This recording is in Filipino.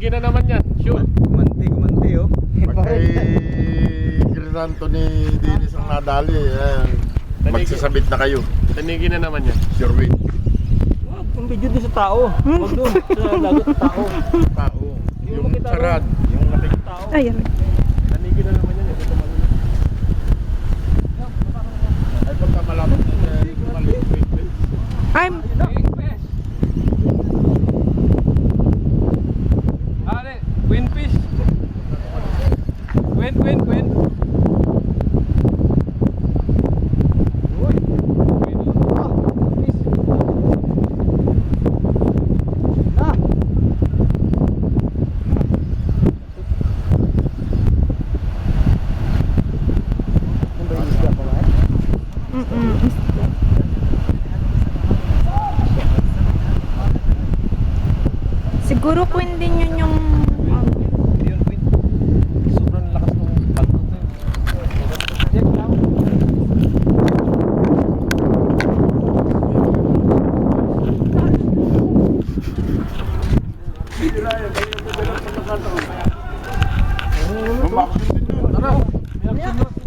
Tanigi na naman yan. Sure. Gumanti oh. Pag kay Crisanto ni Dennis ang nadali, magsasabit na kayo. Tanigi na naman yan. Sure win. Yung video din sa tao. Huwag doon sa lagot sa tao. Tao. Yung sarad. Yung nakikita. Tao. Ayan. Tanigi na naman yan. Ito tumalun. Ay pagka malapit na maliit. I'm... Are, win fish. Win. Siguro queen din yun yung... Sobrang lakas ng pagod na yun. Bumaksin din yun. Tara.